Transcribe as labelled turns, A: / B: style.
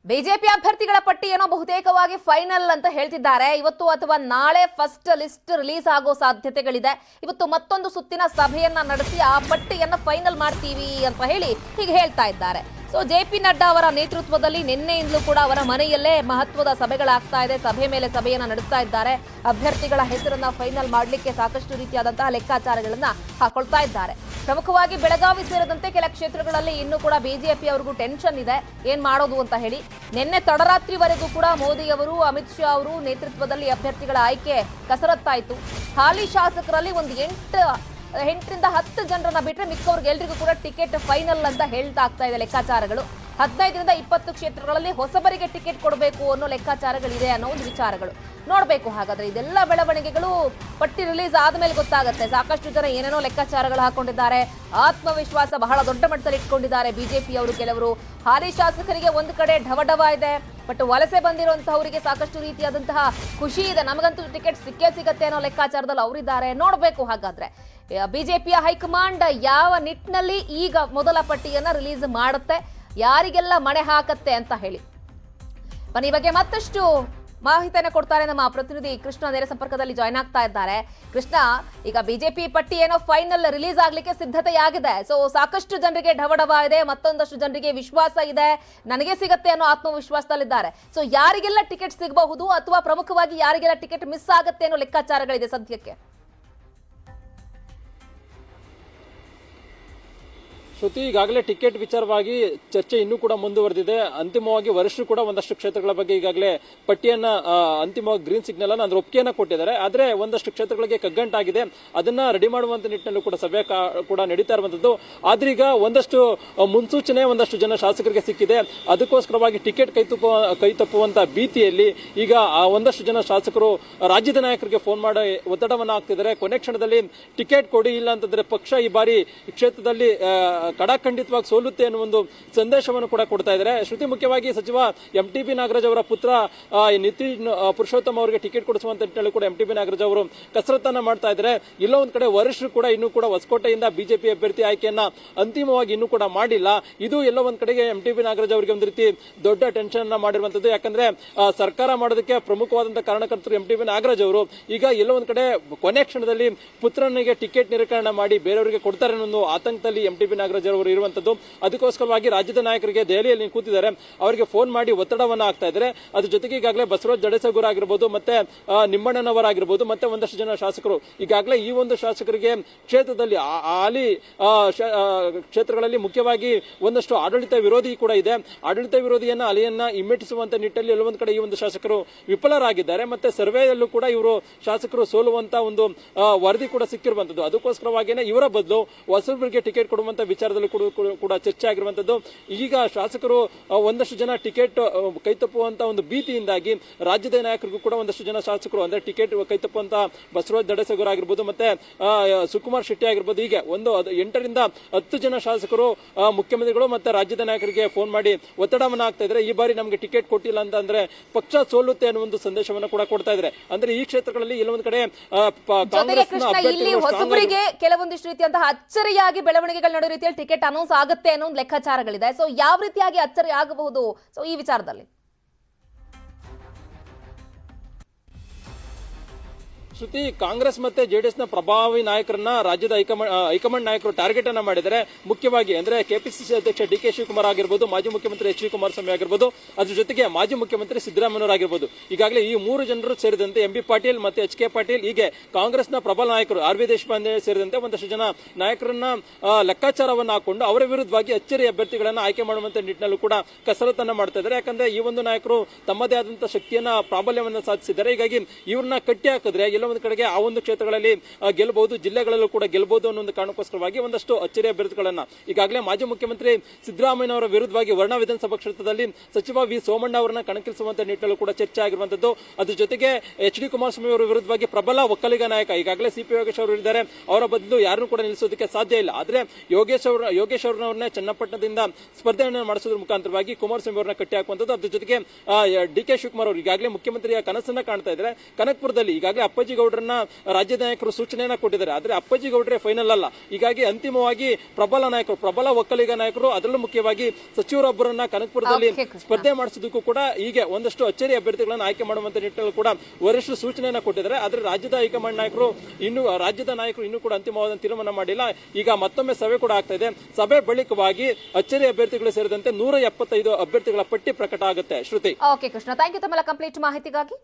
A: BJP ಅಭ್ಯರ್ಥಿಗಳ ಪಟ್ಟಿ ಏನೋ ಬಹುತೇಕವಾಗಿ ಫೈನಲ್ ಅಂತ ಹೇಳ್ತಿದ್ದಾರೆ. ಇವತ್ತು ಅಥವಾ ನಾಳೆ ಫಸ್ಟ್ ಲಿಸ್ಟ್ ರಿಲೀಸ್ ಆಗೋ ಸಾಧ್ಯತೆಗಳಿದೆ. ಇವತ್ತು ಮತ್ತೊಂದು ಸುತ್ತಿನ ಸಭೆಯನ್ನ ನಡೆಸಿ ಆ ಪಟ್ಟಿಯನ್ನ ಫೈನಲ್ ಮಾಡ್ತೀವಿ ಅಂತ ಹೇಳಿ ಹೀಗೆ ಹೇಳ್ತಾ ಇದ್ದಾರೆ. So JP. ನಡ್ಡಾ ಅವರ ನೇತೃತ್ವದಲ್ಲಿ ನಿನ್ನೆಯಿಂದಲೂ ಕೂಡ ಅವರ ಮನೆಯಲ್ಲೇ ಮಹತ್ವದ ಸಭೆಗಳಾಗ್ತಾ ಇದೆ. ಸಭೆ ಮೇಲೆ ಸಭೆಯನ್ನ ನಡೆಸ್ತಾ ಇದ್ದಾರೆ. ಅಭ್ಯರ್ಥಿಗಳ ಹೆಸರನ್ನ ಫೈನಲ್ ಮಾಡಲಿಕ್ಕೆ ಸಾಕಷ್ಟು ರೀತಿಯಾದಂತಹ ಲೆಕ್ಕಾಚಾರಗಳನ್ನ ಹಾಕೊಳ್ತಾ ಇದ್ದಾರೆ. ಪ್ರಮುಖವಾಗಿ ಬೆಳಗಾವಿ ಸೇರಿದಂತೆ ಕೆಲ ಕ್ಷೇತ್ರಗಳಲ್ಲಿ ಇನ್ನೂ ಕೂಡ ಬಿಜೆಪಿ ಅವರಿಗೂ ಟೆನ್ಷನ್ ಇದೆ, ಏನ್ ಮಾಡೋದು ಅಂತ ಹೇಳಿ. ನಿನ್ನೆ ತಡರಾತ್ರಿವರೆಗೂ ಕೂಡ ಮೋದಿ ಅವರು, ಅಮಿತ್ ಶಾ ಅವರು ನೇತೃತ್ವದಲ್ಲಿ ಅಭ್ಯರ್ಥಿಗಳ ಆಯ್ಕೆ ಕಸರತ್ತಾಯಿತು. ಹಾಲಿ ಶಾಸಕರಲ್ಲಿ ಒಂದು 8ರಿಂದ 10 ಜನರನ್ನ ಬಿಟ್ಟರೆ ಮಿಕ್ಕವ್ರಿಗೆ ಎಲ್ರಿಗೂ ಕೂಡ ಟಿಕೆಟ್ ಫೈನಲ್ ಅಂತ ಹೇಳ್ತಾ ಆಗ್ತಾ ಇದೆ ಲೆಕ್ಕಾಚಾರಗಳು. 15ರಿಂದ 20 ಕ್ಷೇತ್ರಗಳಲ್ಲಿ ಹೊಸಬರಿಗೆ ಟಿಕೆಟ್ ಕೊಡಬೇಕು ಅನ್ನೋ ಲೆಕ್ಕಾಚಾರಗಳಿದೆ ಅನ್ನೋ ಒಂದು ವಿಚಾರಗಳು. ನೋಡಬೇಕು ಹಾಗಾದ್ರೆ ಇದೆಲ್ಲ ಬೆಳವಣಿಗೆಗಳು ಪಟ್ಟಿ ರಿಲೀಸ್ ಆದ್ಮೇಲೆ ಗೊತ್ತಾಗುತ್ತೆ. ಸಾಕಷ್ಟು ಜನ ಏನೇನೋ ಲೆಕ್ಕಾಚಾರಗಳು ಹಾಕೊಂಡಿದ್ದಾರೆ. ಆತ್ಮವಿಶ್ವಾಸ ಬಹಳ ದೊಡ್ಡ ಮಟ್ಟದಲ್ಲಿ ಇಟ್ಕೊಂಡಿದ್ದಾರೆ ಬಿಜೆಪಿ ಅವರು. ಕೆಲವರು ಹಾಲಿ ಶಾಸಕರಿಗೆ ಒಂದು ಕಡೆ ಢವಢವ ಇದೆ, ಬಟ್ ವಲಸೆ ಬಂದಿರುವಂತಹವರಿಗೆ ಸಾಕಷ್ಟು ರೀತಿಯಾದಂತಹ ಖುಷಿ ಇದೆ. ನಮಗಂತೂ ಟಿಕೆಟ್ ಸಿಕ್ಕೇ ಸಿಗತ್ತೆ ಅನ್ನೋ ಲೆಕ್ಕಾಚಾರದಲ್ಲಿ ಅವರಿದ್ದಾರೆ. ನೋಡಬೇಕು ಹಾಗಾದ್ರೆ ಬಿಜೆಪಿಯ ಹೈಕಮಾಂಡ್ ಯಾವ ನಿಟ್ಟಿನಲ್ಲಿ ಈಗ ಮೊದಲ ಪಟ್ಟಿಯನ್ನ ರಿಲೀಸ್ ಮಾಡುತ್ತೆ, ಯಾರಿಗೆಲ್ಲ ಮಣೆ ಹಾಕತ್ತೆ ಅಂತ ಹೇಳಿ. ಬನ್ನಿ, ಈ ಬಗ್ಗೆ ಮತ್ತಷ್ಟು ಮಾಹಿತಿಯನ್ನು ಕೊಡ್ತಾರೆ ನಮ್ಮ ಪ್ರತಿನಿಧಿ ಕೃಷ್ಣ. ನೇರ ಸಂಪರ್ಕದಲ್ಲಿ ಜಾಯ್ನ್ ಆಗ್ತಾ ಇದ್ದಾರೆ. ಕೃಷ್ಣ, ಈಗ ಬಿಜೆಪಿ ಪಟ್ಟಿ ಏನೋ ಫೈನಲ್ ರಿಲೀಸ್ ಆಗ್ಲಿಕ್ಕೆ ಸಿದ್ಧತೆಯಾಗಿದೆ. ಸೊ ಸಾಕಷ್ಟು ಜನರಿಗೆ ಢವಢವ ಇದೆ, ಮತ್ತೊಂದಷ್ಟು ಜನರಿಗೆ ವಿಶ್ವಾಸ ಇದೆ, ನನಗೆ ಸಿಗತ್ತೆ ಅನ್ನೋ ಆತ್ಮವಿಶ್ವಾಸದಲ್ಲಿದ್ದಾರೆ. ಸೊ ಯಾರಿಗೆಲ್ಲ ಟಿಕೆಟ್ ಸಿಗಬಹುದು ಅಥವಾ ಪ್ರಮುಖವಾಗಿ ಯಾರಿಗೆಲ್ಲ ಟಿಕೆಟ್ ಮಿಸ್ ಆಗತ್ತೆ ಅನ್ನೋ ಲೆಕ್ಕಾಚಾರಗಳಿದೆ ಸದ್ಯಕ್ಕೆ?
B: ಶ್ರುತಿ, ಈಗಾಗಲೇ ಟಿಕೆಟ್ ವಿಚಾರವಾಗಿ ಚರ್ಚೆ ಇನ್ನೂ ಕೂಡ ಮುಂದುವರೆದಿದೆ. ಅಂತಿಮವಾಗಿ ವರಿಷ್ಠರು ಕೂಡ ಒಂದಷ್ಟು ಕ್ಷೇತ್ರಗಳ ಬಗ್ಗೆ ಈಗಾಗಲೇ ಪಟ್ಟಿಯನ್ನ ಅಂತಿಮವಾಗಿ ಗ್ರೀನ್ ಸಿಗ್ನಲ್ ಅನ್ನ ಅಂದ್ರೆ ಒಪ್ಪಿಗೆಯನ್ನ ಕೊಟ್ಟಿದ್ದಾರೆ. ಆದ್ರೆ ಒಂದಷ್ಟು ಕ್ಷೇತ್ರಗಳಿಗೆ ಕಗ್ಗಂಟಾಗಿದೆ. ಅದನ್ನ ರೆಡಿ ಮಾಡುವಂತ ನಿಟ್ಟಿನಲ್ಲೂ ಕೂಡ ಸಭೆ ಕೂಡ ನಡೀತಾ ಇರುವಂತದ್ದು. ಆದ್ರೀಗ ಒಂದಷ್ಟು ಮುನ್ಸೂಚನೆ ಒಂದಷ್ಟು ಜನ ಶಾಸಕರಿಗೆ ಸಿಕ್ಕಿದೆ. ಅದಕ್ಕೋಸ್ಕರವಾಗಿ ಟಿಕೆಟ್ ಕೈ ತಪ್ಪುವಂತ ಭೀತಿಯಲ್ಲಿ ಈಗ ಒಂದಷ್ಟು ಜನ ಶಾಸಕರು ರಾಜ್ಯದ ನಾಯಕರಿಗೆ ಫೋನ್ ಮಾಡಿ ಒತ್ತಡವನ್ನ ಹಾಕ್ತಿದ್ದಾರೆ. ಕೊನೆ ಕ್ಷಣದಲ್ಲಿ ಟಿಕೆಟ್ ಕೊಡಿ, ಇಲ್ಲ ಅಂತಂದ್ರೆ ಪಕ್ಷ ಈ ಬಾರಿ ಕ್ಷೇತ್ರದಲ್ಲಿ ಕಡಾಖಂಡಿತವಾಗಿ ಸೋಲುತ್ತೆ ಅನ್ನೋ ಒಂದು ಸಂದೇಶವನ್ನು ಕೂಡ ಕೊಡ್ತಾ ಇದ್ದಾರೆ. ಶ್ರುತಿ, ಮುಖ್ಯವಾಗಿ ಸಚಿವ ಎಂಟಿಬಿ ನಾಗರಾಜ್ ಅವರ ಪುತ್ರ ನಿತಿನ್ ಪುರುಷೋತ್ತಮ್ ಅವರಿಗೆ ಟಿಕೆಟ್ ಕೊಡಿಸುವಂತ ನಿಟ್ಟಿನಲ್ಲಿ ಕೂಡ ಎಂಟಿಬಿ ನಾಗರಾಜ್ ಅವರು ಕಸರತ್ತನ್ನ ಮಾಡ್ತಾ ಇದ್ದಾರೆ. ಇಲ್ಲೋ ಒಂದ್ ಕಡೆ ವರಿಷ್ಠರು ಕೂಡ ಇನ್ನೂ ಕೂಡ ಹೊಸಕೋಟೆಯಿಂದ ಬಿಜೆಪಿ ಅಭ್ಯರ್ಥಿ ಆಯ್ಕೆಯನ್ನ ಅಂತಿಮವಾಗಿ ಇನ್ನೂ ಕೂಡ ಮಾಡಿಲ್ಲ. ಇದು ಎಲ್ಲೋ ಒಂದ್ ಕಡೆಗೆ ಎಂಟಿಬಿ ನಾಗರಾಜ್ ಅವರಿಗೆ ಒಂದು ರೀತಿ ದೊಡ್ಡ ಟೆನ್ಷನ್ ಅನ್ನ ಮಾಡಿರುವಂತದ್ದು. ಯಾಕಂದ್ರೆ ಸರ್ಕಾರ ಮಾಡೋದಕ್ಕೆ ಪ್ರಮುಖವಾದಂತಹ ಕಾರಣಕರ್ತರು ಎಂಟಿಬಿ ನಾಗರಾಜ್ ಅವರು ಈಗ ಎಲ್ಲೋ ಒಂದ್ ಕಡೆ ಕೊನೆ ಕ್ಷಣದಲ್ಲಿ ಪುತ್ರನಿಗೆ ಟಿಕೆಟ್ ನಿರಾಕರಣೆ ಮಾಡಿ ಬೇರೆಯವರಿಗೆ ಕೊಡ್ತಾರೆ ಅನ್ನೋ ಆತಂಕದಲ್ಲಿ ಎಂಟಿಬಿ ನಾಗರಾಜ್ ಅವರು ಇರುವಂತದ್ದು. ಅದಕ್ಕೋಸ್ಕರವಾಗಿ ರಾಜ್ಯದ ನಾಯಕರಿಗೆ ದೆಹಲಿಯಲ್ಲಿ ಕೂತಿದ್ದಾರೆ, ಅವರಿಗೆ ಫೋನ್ ಮಾಡಿ ಒತ್ತಡವನ್ನ ಹಾಕ್ತಾ ಇದ್ದಾರೆ. ಅದ್ರ ಜೊತೆಗೆ ಈಗಾಗಲೇ ಬಸವರಾಜ ಜಡೇಸಗೂರ್ ಆಗಿರ್ಬೋದು, ಮತ್ತೆ ನಿಮ್ಮಣ್ಣನವರಾಗಿರ್ಬೋದು, ಮತ್ತೆ ಒಂದಷ್ಟು ಜನ ಶಾಸಕರು ಈಗಾಗಲೇ ಈ ಒಂದು ಶಾಸಕರಿಗೆ ಕ್ಷೇತ್ರದಲ್ಲಿ ಹಾಲಿ ಕ್ಷೇತ್ರಗಳಲ್ಲಿ ಮುಖ್ಯವಾಗಿ ಒಂದಷ್ಟು ಆಡಳಿತ ವಿರೋಧಿ ಕೂಡ ಇದೆ. ಆಡಳಿತ ವಿರೋಧಿಯನ್ನ ಅಲೆಯನ್ನ ಹಿಮ್ಮೆಟ್ಟಿಸುವಂತ ನಿಟ್ಟಿನಲ್ಲಿ ಎಲ್ಲೊಂದು ಕಡೆ ಈ ಒಂದು ಶಾಸಕರು ವಿಫಲರಾಗಿದ್ದಾರೆ. ಮತ್ತೆ ಸರ್ವೆಯಲ್ಲೂ ಕೂಡ ಇವರು ಶಾಸಕರು ಸೋಲುವಂತ ಒಂದು ವರದಿ ಕೂಡ ಸಿಕ್ಕಿರುವಂತದ್ದು. ಅದಕ್ಕೋಸ್ಕರವಾಗಿಯೇ ಇವರ ಬದಲು ಹೊಸಬರಿಗೆ ಟಿಕೆಟ್ ಕೊಡುವಂತ ವಿಚಾರದಲ್ಲೂ ಕೂಡ ಚರ್ಚೆ ಆಗಿರುವಂತದ್ದು. ಈಗ ಶಾಸಕರು ಒಂದಷ್ಟು ಜನ ಟಿಕೆಟ್ ಕೈತಪ್ಪುವಂತ ಒಂದು ಭೀತಿಯಿಂದಾಗಿ ರಾಜ್ಯದ ನಾಯಕರಿಗೂ ಕೂಡ ಒಂದಷ್ಟು ಜನ ಶಾಸಕರು ಅಂದ್ರೆ ಟಿಕೆಟ್ ಕೈತಪ್ಪುವಂತ ಬಸವರಾಜ ಜಡೇಸಗೌಡ ಆಗಿರ್ಬೋದು, ಮತ್ತೆ ಸುಕುಮಾರ್ ಶೆಟ್ಟಿ ಆಗಿರ್ಬೋದು, ಹೀಗೆ ಒಂದು 8ರಿಂದ 10 ಜನ ಶಾಸಕರು ಮುಖ್ಯಮಂತ್ರಿಗಳು ಮತ್ತೆ ರಾಜ್ಯದ ನಾಯಕರಿಗೆ ಫೋನ್ ಮಾಡಿ ಒತ್ತಡವನ್ನ ಹಾಕ್ತಾ ಇದ್ದಾರೆ. ಈ ಬಾರಿ ನಮಗೆ ಟಿಕೆಟ್ ಕೊಟ್ಟಿಲ್ಲ ಅಂತ ಅಂದ್ರೆ ಪಕ್ಷ ಸೋಲುತ್ತೆ ಅನ್ನೋ ಒಂದು ಸಂದೇಶವನ್ನು ಕೂಡ ಕೊಡ್ತಾ ಇದ್ದಾರೆ. ಅಂದ್ರೆ ಈ ಕ್ಷೇತ್ರಗಳಲ್ಲಿ ಎಲ್ಲೊಂದು ಕಡೆ
A: ಹೊಸಬರಿಗೆ ಕೆಲವೊಂದಿಷ್ಟು ರೀತಿಯಂತಹ ಅಚ್ಚರಿಯಾಗಿ ಬೆಳವಣಿಗೆಗಳು ನಡೆಯುವ ರೀತಿಯಲ್ಲಿ ಟಿಕೆಟ್ ಅನೌನ್ಸ್ ಆಗುತ್ತೆ ಅನ್ನೋ ಒಂದು ಲೆಕ್ಕಾಚಾರಗಳಿದೆ. ಸೊ ಯಾವ ರೀತಿಯಾಗಿ ಅಚ್ಚರಿ ಆಗಬಹುದು ಸೊ ಈ ವಿಚಾರದಲ್ಲಿ?
B: ಶ್ರುತಿ, ಕಾಂಗ್ರೆಸ್ ಮತ್ತೆ ಜೆಡಿಎಸ್ ನ ಪ್ರಭಾವಿ ನಾಯಕರನ್ನ ರಾಜ್ಯದ ಹೈಕಮಾಂಡ್ ನಾಯಕರು ಟಾರ್ಗೆಟ್ ಅನ್ನ ಮಾಡಿದ್ದಾರೆ. ಮುಖ್ಯವಾಗಿ ಅಂದ್ರೆ ಕೆಪಿಸಿಸಿ ಅಧ್ಯಕ್ಷ ಡಿ.ಕೆ. ಶಿವಕುಮಾರ್ ಆಗಿರ್ಬೋದು, ಮಾಜಿ ಮುಖ್ಯಮಂತ್ರಿ ಎಚ್ ಡಿ ಕುಮಾರಸ್ವಾಮಿ ಆಗಿರ್ಬೋದು, ಅದ್ರ ಜೊತೆಗೆ ಮಾಜಿ ಮುಖ್ಯಮಂತ್ರಿ ಸಿದ್ದರಾಮಯ್ಯನವರಾಗಿರ್ಬೋದು. ಈಗಾಗಲೇ ಈ 3 ಜನರು ಸೇರಿದಂತೆ ಎಂ ಬಿ ಪಾಟೀಲ್ ಮತ್ತೆ ಎಚ್ ಕೆ ಪಾಟೀಲ್, ಹೀಗೆ ಕಾಂಗ್ರೆಸ್ನ ಪ್ರಬಲ ನಾಯಕರು ಆರ್ ವಿ ದೇಶಪಾಂಡೆ ಸೇರಿದಂತೆ ಒಂದಷ್ಟು ಜನ ನಾಯಕರನ್ನ ಲೆಕ್ಕಾಚಾರವನ್ನು ಹಾಕೊಂಡು ಅವರ ವಿರುದ್ಧವಾಗಿ ಅಚ್ಚರಿ ಅಭ್ಯರ್ಥಿಗಳನ್ನ ಆಯ್ಕೆ ಮಾಡುವಂತ ನಿಟ್ಟಿನಲ್ಲೂ ಕೂಡ ಕಸರತ್ತನ್ನ ಮಾಡ್ತಾ ಇದ್ದಾರೆ. ಯಾಕಂದ್ರೆ ಈ ಒಂದು ನಾಯಕರು ತಮ್ಮದೇ ಆದಂತಹ ಶಕ್ತಿಯನ್ನ ಪ್ರಾಬಲ್ಯವನ್ನ ಸಾಧಿಸಿದ್ದಾರೆ. ಹೀಗಾಗಿ ಇವ್ರನ್ನ ಕಟ್ಟಿ ಹಾಕಿದ್ರೆ ಎಲ್ಲ ಒಂದು ಕಡೆಗೆ ಆ ಒಂದು ಕ್ಷೇತ್ರಗಳಲ್ಲಿ ಗೆಲ್ಲಬಹುದು, ಜಿಲ್ಲೆಗಳಲ್ಲೂ ಕೂಡ ಗೆಲ್ಲಬಹುದು ಅನ್ನೋ ಒಂದು ಕಾರಣಕ್ಕೋಸ್ಕರವಾಗಿ ಒಂದಷ್ಟು ಅಚ್ಚರಿ ಅಭ್ಯರ್ಥಿಗಳನ್ನ ಈಗಾಗಲೇ ಮಾಜಿ ಮುಖ್ಯಮಂತ್ರಿ ಸಿದ್ದರಾಮಯ್ಯನವರ ವಿರುದ್ಧವಾಗಿ ವರ್ಣ ವಿಧಾನಸಭಾ ಕ್ಷೇತ್ರದಲ್ಲಿ ಸಚಿವ ವಿ ಸೋಮಣ್ಣ ಅವರನ್ನ ಕಣಕ್ಕಿಳಿಸುವಂತ ನಿಟ್ಟಿನಲ್ಲೂ ಕೂಡ ಚರ್ಚೆ ಆಗಿರುವಂತದ್ದು. ಅದ್ರ ಜೊತೆಗೆ ಎಚ್ ಡಿ ಕುಮಾರಸ್ವಾಮಿ ಅವರ ವಿರುದ್ಧವಾಗಿ ಪ್ರಬಲ ಒಕ್ಕಲಿಗ ನಾಯಕ ಈಗಾಗಲೇ ಸಿಪಿ ಯೋಗೇಶ್ ಅವರು ಇದ್ದಾರೆ, ಅವರ ಬದಲು ಯಾರನ್ನು ಕೂಡ ನಿಲ್ಲಿಸೋದಕ್ಕೆ ಸಾಧ್ಯ ಇಲ್ಲ. ಆದ್ರೆ ಯೋಗೇಶ್ ಅವರನ್ನೇ ಚನ್ನಪಟ್ಟಣದಿಂದ ಸ್ಪರ್ಧೆಯನ್ನು ಮಾಡಿಸೋದ್ರ ಮುಖಾಂತರವಾಗಿ ಕುಮಾರಸ್ವಾಮಿ ಅವರನ್ನ ಕಟ್ಟಿ ಹಾಕುವಂತದ್ದು. ಅದ್ರ ಜೊತೆಗೆ ಡಿ.ಕೆ. ಶಿವಕುಮಾರ್ ಅವರು ಈಗಾಗಲೇ ಮುಖ್ಯಮಂತ್ರಿಯ ಕನಸನ್ನ ಕಾಣ್ತಾ ಇದ್ದಾರೆ. ಕನಕಪುರದಲ್ಲಿ ಈಗಾಗಲೇ ಅಪ್ಪಾಜಿ ಗೌಡ್ರನ್ನ ರಾಜ್ಯ ನಾಯಕರು ಸೂಚನೆಯನ್ನ ಕೊಟ್ಟಿದ್ದಾರೆ. ಆದ್ರೆ ಅಪ್ಪಾಜಿ ಗೌಡ್ರೆ ಫೈನಲ್ ಅಲ್ಲ. ಹೀಗಾಗಿ ಅಂತಿಮವಾಗಿ ಪ್ರಬಲ ಒಕ್ಕಲಿಗ ನಾಯಕರು, ಅದರಲ್ಲೂ ಮುಖ್ಯವಾಗಿ ಸಚಿವರೊಬ್ಬರನ್ನ ಕನಕಪುರದಲ್ಲಿ ಸ್ಪರ್ಧೆ ಮಾಡಿಸೋದಕ್ಕೂ ಕೂಡ ಹೀಗೆ ಒಂದಷ್ಟು ಅಚ್ಚರಿ ಅಭ್ಯರ್ಥಿಗಳನ್ನು ಆಯ್ಕೆ ಮಾಡುವಂತ ನಿಟ್ಟಿನಲ್ಲಿ ಕೂಡ ವರಿಷ್ಠರು ಸೂಚನೆಯನ್ನ ಕೊಟ್ಟಿದ್ದಾರೆ. ಆದ್ರೆ ರಾಜ್ಯದ ಹೈಕಮಾಂಡ್ ನಾಯಕರು ಇನ್ನೂ ಕೂಡ ಅಂತಿಮವಾದ ತೀರ್ಮಾನ ಮಾಡಿಲ್ಲ. ಈಗ ಮತ್ತೊಮ್ಮೆ ಸಭೆ ಕೂಡ ಆಗ್ತಾ ಇದೆ. ಸಭೆ ಬಳಿಕವಾಗಿ ಅಚ್ಚರಿ ಅಭ್ಯರ್ಥಿಗಳು ಸೇರಿದಂತೆ 175 ಅಭ್ಯರ್ಥಿಗಳ ಪಟ್ಟಿ ಪ್ರಕಟ ಆಗುತ್ತೆ. ಶ್ರುತಿ.
A: ಓಕೆ ಕೃಷ್ಣ, ಥ್ಯಾಂಕ್ ಯು ತಮ್ಮೆಲ್ಲ ಕಂಪ್ಲೀಟ್ ಮಾಹಿತಿಗಾಗಿ.